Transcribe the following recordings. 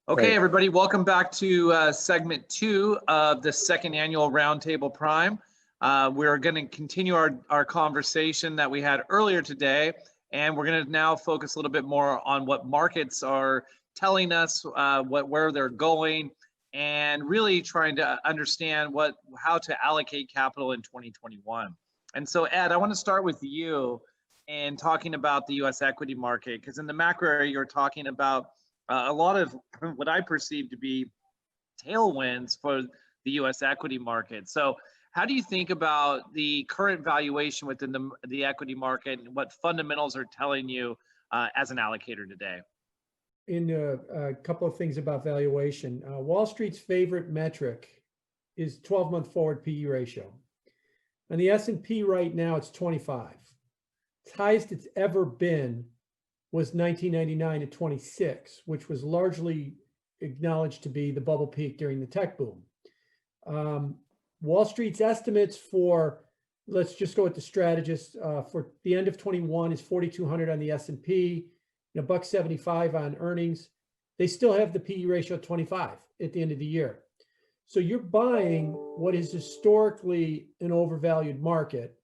Okay, Great. everybody, welcome back to segment 2 of the second annual Roundtable Prime. We're going to continue our conversation that we had earlier today, and we're going to now focus a little bit more on what markets are telling us, where they're going, and really trying to understand how to allocate capital in 2021. And so, Ed, I want to start with you and talking about the U.S. equity market, because in the macro area, you're talking about a lot of what I perceive to be tailwinds for the U.S. equity market. So how do you think about the current valuation within the equity market and what fundamentals are telling you as an allocator today? In a couple of things about valuation. Wall Street's favorite metric is 12-month forward PE ratio. On the S&P right now, it's 25. It's highest it's ever been was 1999 at 26, which was largely acknowledged to be the bubble peak during the tech boom. Wall Street's estimates for, let's just go with the strategist, for the end of 21 is 4,200 on the S&P, $1.75 on earnings. They still have the PE ratio at 25 at the end of the year. So you're buying what is historically an overvalued market.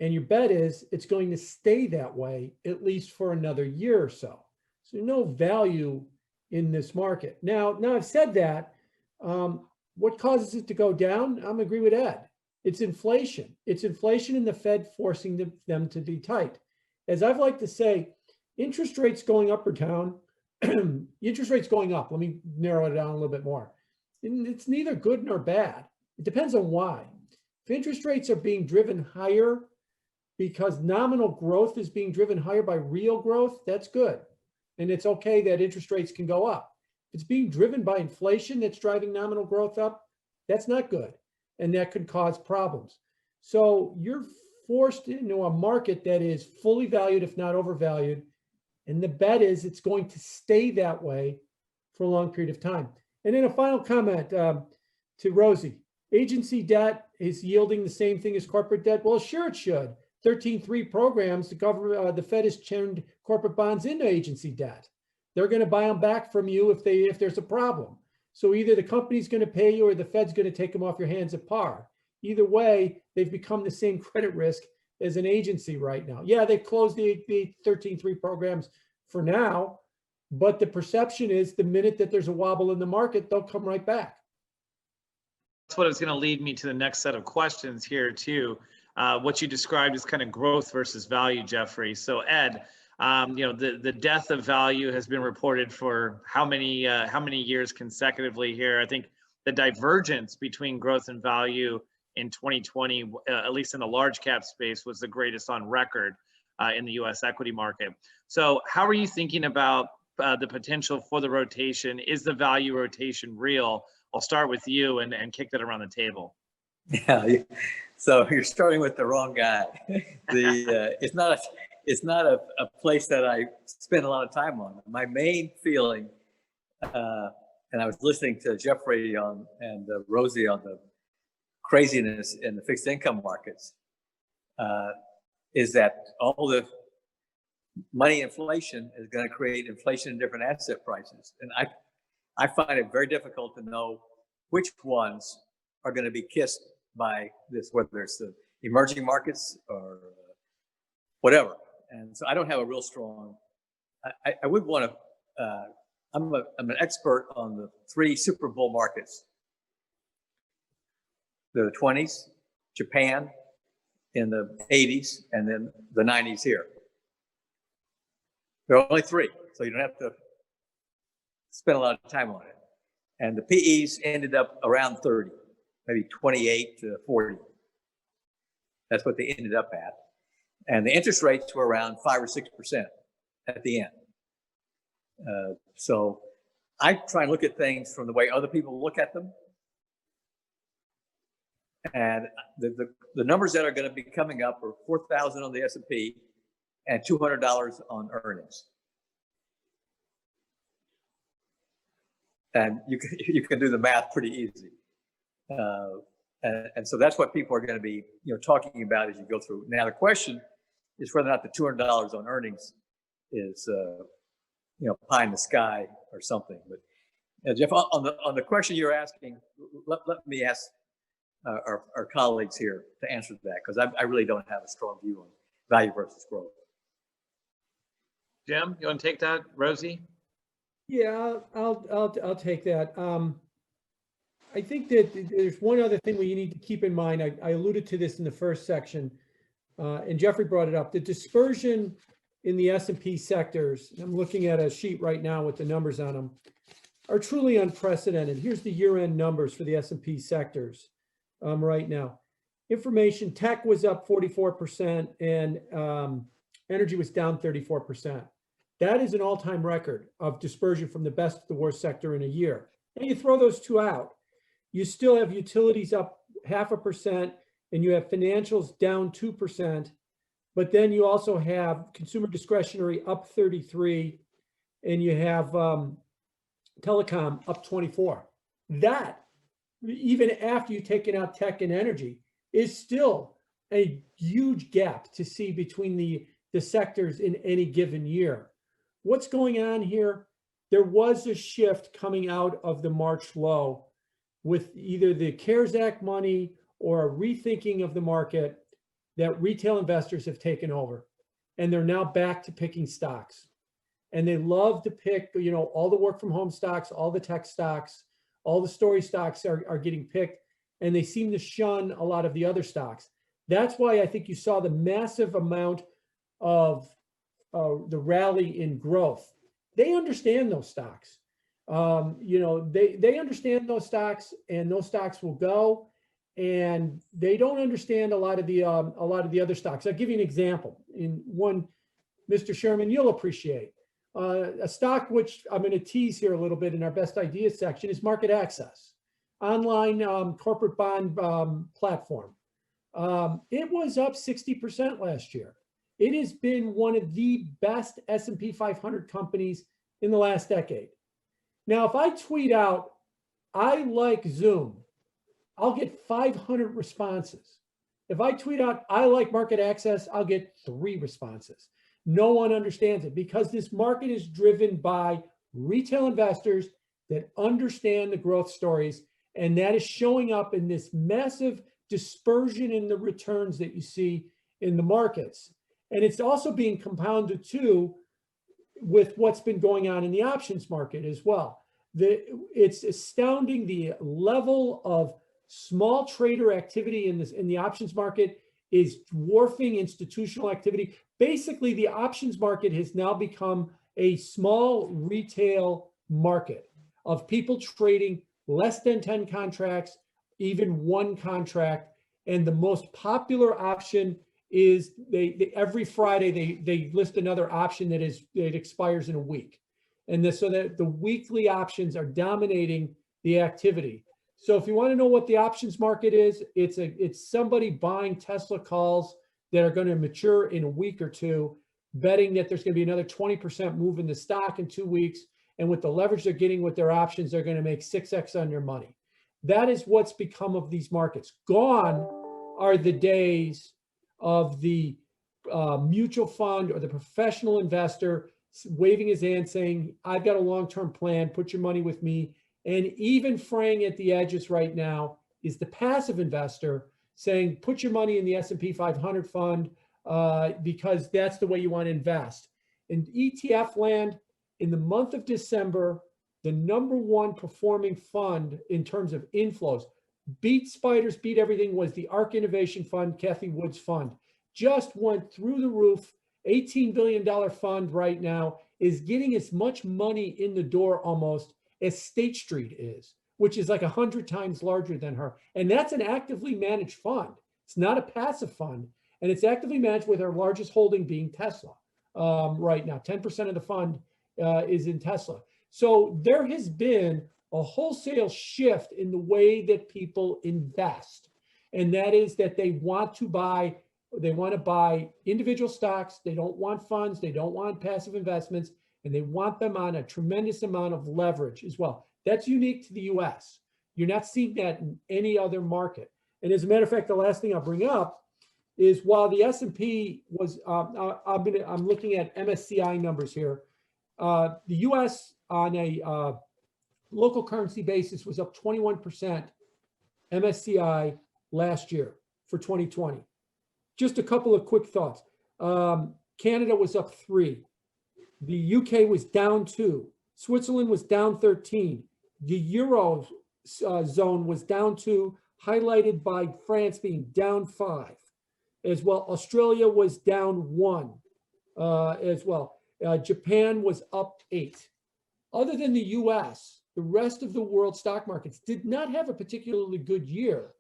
And your bet is it's going to stay that way at least for another year or so. So no value in this market. Now I've said that, what causes it to go down? I'm agree with Ed. It's inflation. It's inflation and the Fed forcing them to be tight. As I've liked to say, interest rates going up or down, interest rates going up, let me narrow it down a little bit more. It's neither good nor bad. It depends on why. If interest rates are being driven higher because nominal growth is being driven higher by real growth, that's good. And it's okay that interest rates can go up. If it's being driven by inflation that's driving nominal growth up, that's not good. And that could cause problems. So you're forced into a market that is fully valued, if not overvalued. And the bet is it's going to stay that way for a long period of time. And then a final comment to Rosie. Agency debt is yielding the same thing as corporate debt. Well, sure it should. 13.3 programs, the Fed has turned corporate bonds into agency debt. They're going to buy them back from you if there's a problem. So either the company's going to pay you or the Fed's going to take them off your hands at par. Either way, they've become the same credit risk as an agency right now. Yeah, they've closed the 13.3 programs for now, but the perception is the minute that there's a wobble in the market, they'll come right back. That's what is going to lead me to the next set of questions here too. What you described as kind of growth versus value, Jeffrey. So Ed, the death of value has been reported for how many years consecutively here? I think the divergence between growth and value in 2020, at least in the large cap space, was the greatest on record in the U.S. equity market. So how are you thinking about the potential for the rotation? Is the value rotation real? I'll start with you and kick that around the table. Yeah, so you're starting with the wrong guy. It's not a place that I spend a lot of time on. My main feeling, and I was listening to Jeffrey and Rosie on the craziness in the fixed income markets, is that all the money inflation is going to create inflation in different asset prices. And I find it very difficult to know which ones are going to be kissed by this, whether it's the emerging markets or whatever. And so I don't have a real strong, I would want to, I'm an expert on the 3 super bull markets. The 20s, Japan in the 80s, and then the 90s here. There are only 3, so you don't have to spend a lot of time on it. And the PEs ended up around 30, maybe 28 to 40. That's what they ended up at. And the interest rates were around 5 or 6% at the end. So I try and look at things from the way other people look at them. And the numbers that are going to be coming up are 4,000 on the S&P and $200 on earnings. And you can do the math pretty easy. And so that's what people are going to be talking about as you go through. Now the question is whether or not the $200 on earnings is pie in the sky or something. But Yeah, Jeff, on the question you're asking, let me ask our colleagues here to answer that, because I really don't have a strong view on value versus growth. Jim, you want to take that? Rosie? Yeah, I'll take that. I think that there's one other thing we need to keep in mind. I alluded to this in the first section, and Jeffrey brought it up. The dispersion in the S&P sectors, I'm looking at a sheet right now with the numbers on them, are truly unprecedented. Here's the year-end numbers for the S&P sectors right now. Information tech was up 44% and energy was down 34%. That is an all-time record of dispersion from the best to the worst sector in a year. And you throw those two out, you still have utilities up 0.5%, and you have financials down 2%. But then you also have consumer discretionary up 33, and you have telecom up 24. That, even after you've taken out tech and energy, is still a huge gap to see between the sectors in any given year. What's going on here? There was a shift coming out of the March low with either the CARES Act money or a rethinking of the market that retail investors have taken over. And they're now back to picking stocks. And they love to pick, you know, all the work from home stocks, all the tech stocks, all the story stocks are getting picked, and they seem to shun a lot of the other stocks. That's why I think you saw the massive amount of the rally in growth. They understand those stocks. You know, they understand those stocks, and those stocks will go. And they don't understand a lot of the other stocks. I'll give you an example. In one, Mr. Sherman, you'll appreciate. A stock which I'm going to tease here a little bit in our best ideas section is Market Access, online corporate bond platform. It was up 60% last year. It has been one of the best S&P 500 companies in the last decade. Now, if I tweet out, I like Zoom, I'll get 500 responses. If I tweet out, I like Market Access, I'll get 3 responses. No one understands it because this market is driven by retail investors that understand the growth stories, and that is showing up in this massive dispersion in the returns that you see in the markets. And it's also being compounded too with what's been going on in the options market as well. It's astounding the level of small trader activity in the options market is dwarfing institutional activity. Basically, the options market has now become a small retail market of people trading less than 10 contracts, even 1 contract. And the most popular option is every Friday they list another option that expires in a week. And so that the weekly options are dominating the activity. So if you want to know what the options market is, it's somebody buying Tesla calls that are going to mature in a week or two, betting that there's going to be another 20% move in the stock in 2 weeks. And with the leverage they're getting with their options, they're going to make 6x on their money. That is what's become of these markets. Gone are the days of the mutual fund or the professional investor waving his hand saying, I've got a long-term plan, put your money with me. And even fraying at the edges right now is the passive investor saying, put your money in the S&P 500 fund because that's the way you want to invest. In ETF land, in the month of December, the #1 performing fund in terms of inflows, beat spiders, beat everything, was the ARK Innovation Fund, Cathie Wood's fund. Just went through the roof. $18 billion fund right now is getting as much money in the door almost as State Street is, which is like 100 times larger than her. And that's an actively managed fund. It's not a passive fund. And it's actively managed with our largest holding being Tesla right now. 10% of the fund is in Tesla. So there has been a wholesale shift in the way that people invest. And that is that they want to buy individual stocks. They don't want funds. They don't want passive investments. And they want them on a tremendous amount of leverage as well. That's unique to the US. You're not seeing that in any other market. And as a matter of fact, the last thing I'll bring up is while the S&P was, I'm looking at MSCI numbers here. The US on a local currency basis was up 21% MSCI last year for 2020. Just a couple of quick thoughts. Canada was up 3. The UK was down 2. Switzerland was down 13. The Euro zone was down 2, highlighted by France being down 5 as well. Australia was down 1 as well. Japan was up 8. Other than the US, the rest of the world stock markets did not have a particularly good year,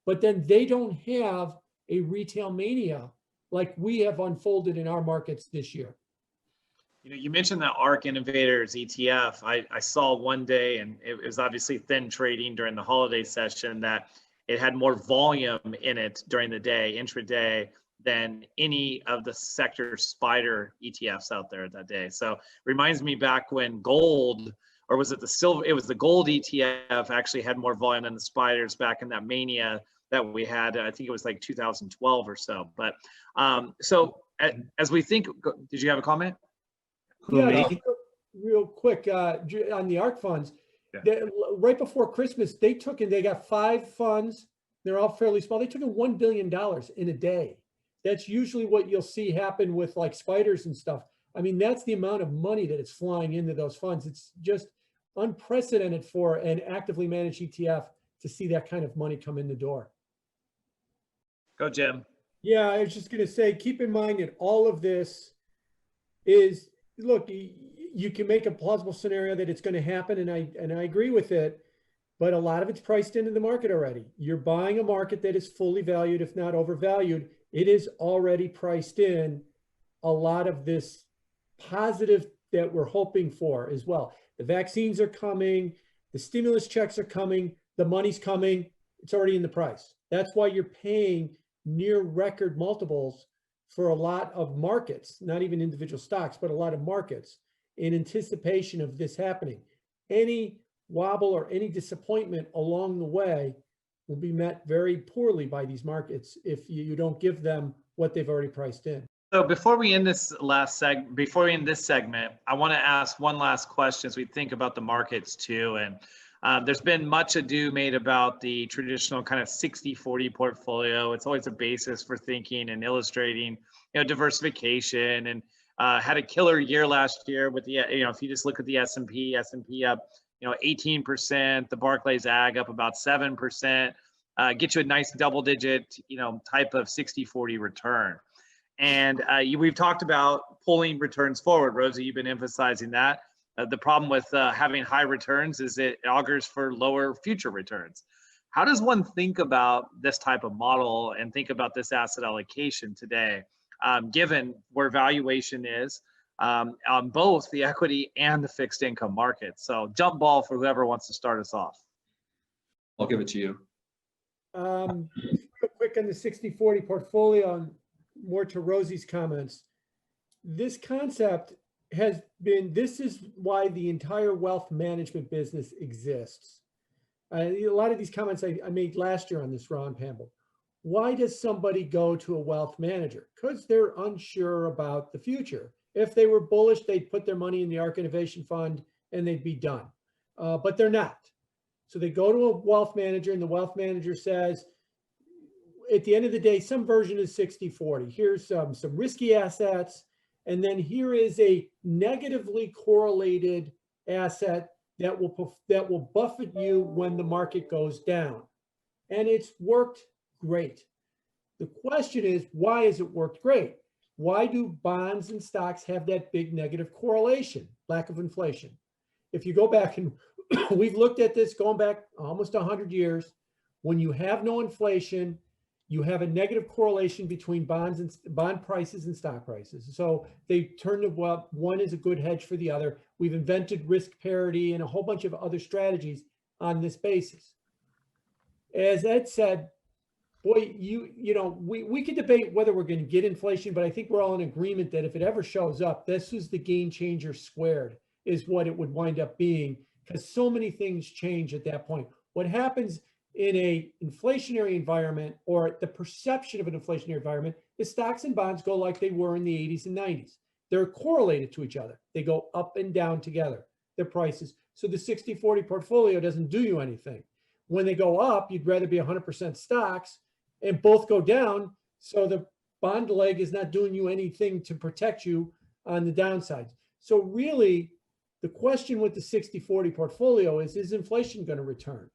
but then they don't have a retail mania like we have unfolded in our markets this year. You know, you mentioned that ARK Innovators ETF. I saw one day, and it was obviously thin trading during the holiday session, that it had more volume in it during the day, intraday, than any of the sector spider ETFs out there that day. So reminds me back when gold, or was it the silver? It was the gold ETF actually had more volume than the spiders back in that mania that we had. I think it was like 2012 or so. But so as we think, did you have a comment? Yeah, real quick on the ARK funds. Yeah. Right before Christmas, they got 5 funds. They're all fairly small. They took in $1 billion in a day. That's usually what you'll see happen with like spiders and stuff. I mean, that's the amount of money that is flying into those funds. It's just unprecedented for an actively managed ETF to see that kind of money come in the door. Go, Jim. Yeah, I was just going to say, keep in mind that all of this is, look, you can make a plausible scenario that it's going to happen, and I agree with it, but a lot of it's priced into the market already. You're buying a market that is fully valued, if not overvalued. It is already priced in a lot of this positive that we're hoping for as well. The vaccines are coming, the stimulus checks are coming, the money's coming, it's already in the price. That's why you're paying near record multiples for a lot of markets, not even individual stocks, but a lot of markets in anticipation of this happening. Any wobble or any disappointment along the way will be met very poorly by these markets if you don't give them what they've already priced in. So before we end this segment, I want to ask one last question as we think about the markets too. And there's been much ado made about the traditional kind of 60-40 portfolio. It's always a basis for thinking and illustrating, diversification, and had a killer year last year with the, if you just look at the S&P up, 18%, the Barclays Ag up about 7%, get you a nice double-digit, type of 60-40 return. And we've talked about pulling returns forward. Rosie, you've been emphasizing that. The problem with having high returns is it augurs for lower future returns. How does one think about this type of model and think about this asset allocation today, given where valuation is on both the equity and the fixed income market? So jump ball for whoever wants to start us off. I'll give it to you. Real quick on the 60-40 portfolio, and more to Rosie's comments. This concept has been, this is why the entire wealth management business exists. A lot of these comments I made last year on this roundtable. Why does somebody go to a wealth manager? Because they're unsure about the future. If they were bullish, they'd put their money in the ARK Innovation Fund and they'd be done. But they're not. So they go to a wealth manager, and the wealth manager says, at the end of the day, some version is 60-40. Here's some risky assets, and then here is a negatively correlated asset that will buffet you when the market goes down. And it's worked great. The question is, why has it worked great? Why do bonds and stocks have that big negative correlation? Lack of inflation. If you go back, and we've looked at this going back almost 100 years, when you have no inflation, you have a negative correlation between bonds and bond prices and stock prices. So they turn to, well, one is a good hedge for the other. We've invented risk parity and a whole bunch of other strategies on this basis. As Ed said, boy, we could debate whether we're going to get inflation, but I think we're all in agreement that if it ever shows up, this is the game changer squared, is what it would wind up being, because so many things change at that point. What happens in a inflationary environment, or the perception of an inflationary environment, is stocks and bonds go like they were in the 80s and 90s. They're correlated to each other. They go up and down together, their prices. So the 60-40 portfolio doesn't do you anything. When they go up, you'd rather be 100% stocks, and both go down. So the bond leg is not doing you anything to protect you on the downside. So really, the question with the 60-40 portfolio is inflation going to return?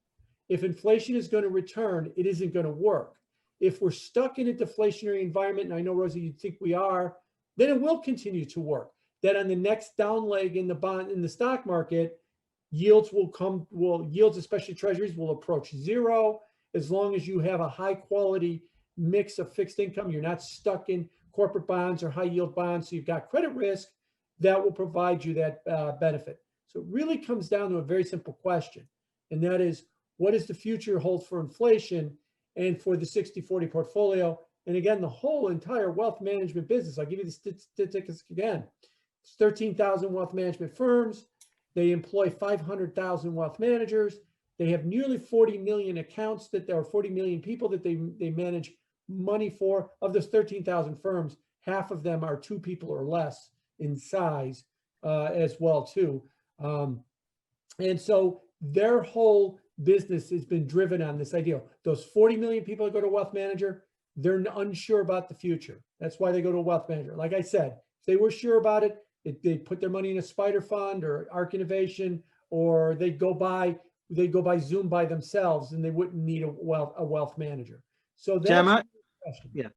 If inflation is going to return, it isn't going to work. If we're stuck in a deflationary environment, and I know, Rosie, you think we are, then it will continue to work. That on the next down leg in the stock market, yields yields, especially treasuries, will approach zero. As long as you have a high quality mix of fixed income, you're not stuck in corporate bonds or high yield bonds, so you've got credit risk, that will provide you that benefit. So it really comes down to a very simple question, and that is, what does the future hold for inflation and for the 60-40 portfolio? And again, the whole entire wealth management business, I'll give you the statistics again. It's 13,000 wealth management firms. They employ 500,000 wealth managers. They have nearly 40 million accounts that there are 40 million people that they manage money for. Of those 13,000 firms, half of them are 2 people or less in size as well too. And so their whole business has been driven on this idea. Those 40 million people that go to a wealth manager, they're unsure about the future. That's why they go to a wealth manager. Like I said, if they were sure about it, they put their money in a spider fund or ARK Innovation, or they go buy Zoom by themselves, and they wouldn't need a wealth manager. So that's Gemma, the question. yeah.